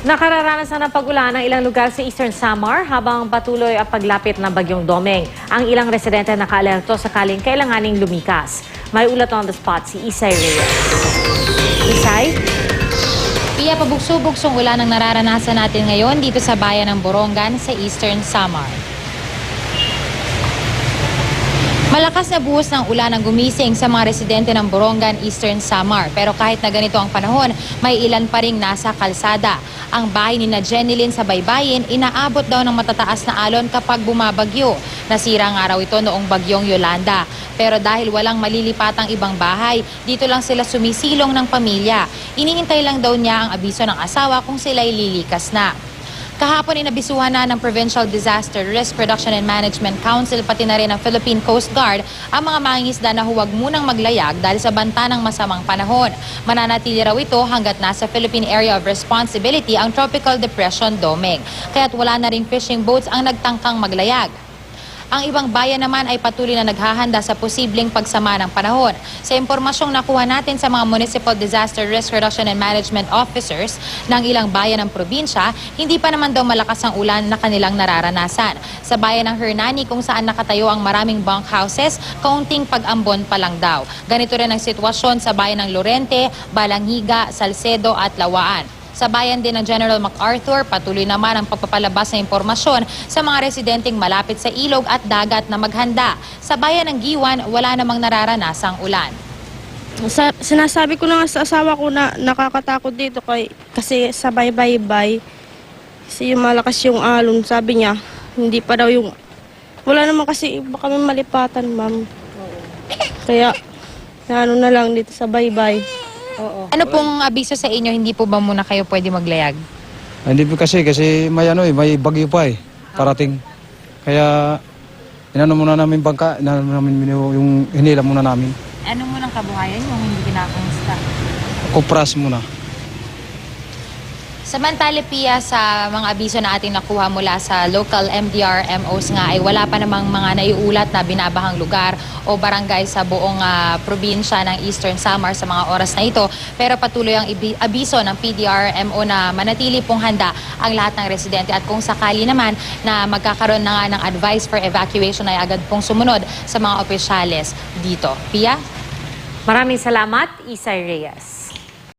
Nakararanasan ng pag-ulan ng ilang lugar sa Eastern Samar habang patuloy ang paglapit ng Bagyong Domeng. Ang ilang residente nakaalerto sakaling kailanganing lumikas. May ulat on the spot si Isay Reyes. Isay? Pia, pabugso-bugsong ulan ang nararanasan natin ngayon dito sa bayan ng Borongan sa Eastern Samar. Malakas na buhos ng ulan ang gumising sa mga residente ng Borongan, Eastern Samar. Pero kahit na ganito ang panahon, may ilan pa ring nasa kalsada. Ang bahay ni Jenilyn sa Baybayin, inaabot daw ng matataas na alon kapag bumabagyo. Nasira nga raw ito noong bagyong Yolanda. Pero dahil walang malilipatang ibang bahay, dito lang sila sumisilong ng pamilya. Inihintay lang daw niya ang abiso ng asawa kung sila'y lilikas na. Kahapon inabisuhan na ng Provincial Disaster Risk Reduction and Management Council pati na rin ng Philippine Coast Guard ang mga mangingisda na huwag munang maglayag dahil sa banta ng masamang panahon. Mananatili raw ito hanggat nasa Philippine Area of Responsibility ang Tropical Depression Domeng. Kaya't wala na ring fishing boats ang nagtangkang maglayag. Ang ibang bayan naman ay patuloy na naghahanda sa posibleng pagsama ng panahon. Sa impormasyong nakuha natin sa mga Municipal Disaster Risk Reduction and Management Officers ng ilang bayan ng probinsya, hindi pa naman daw malakas ang ulan na kanilang nararanasan. Sa bayan ng Hernani kung saan nakatayo ang maraming bunkhouses, kaunting pag-ambon pa lang daw. Ganito rin ang sitwasyon sa bayan ng Lorente, Balanghiga, Salcedo at Lawaan. Sa bayan din ng General MacArthur, patuloy naman ang pagpapalabas ng impormasyon sa mga residenteng malapit sa ilog at dagat na maghanda. Sa bayan ng Giwan, wala namang nararanasang ulan. Sinasabi ko na nga sa asawa ko na nakakatakot dito kasi sa baybay-bay. Kasi yung malakas yung alon, sabi niya, hindi pa daw yung... Wala naman kasi iba kami malipatan, ma'am. Kaya, ano na lang dito sa baybay. Oo. Ano pong abiso sa inyo, hindi po ba muna kayo pwede maglayag? Hindi po kasi may may bagyo pa parating. Kaya inano muna namin bangka, inano namin yung hinila muna namin. Ano munang kabuhayan yung hindi kinakamusta? Kupras muna. Samantala, Pia, sa mga abiso na ating nakuha mula sa local MDR-MOs nga ay wala pa namang mga naiulat na binabahang lugar o barangay sa buong probinsya ng Eastern Samar sa mga oras na ito. Pero patuloy ang abiso ng PDR-MO na manatili pong handa ang lahat ng residente at kung sakali naman na magkakaroon na nga ng advice for evacuation ay agad pong sumunod sa mga opisyales dito. Pia? Maraming salamat, Isay Reyes.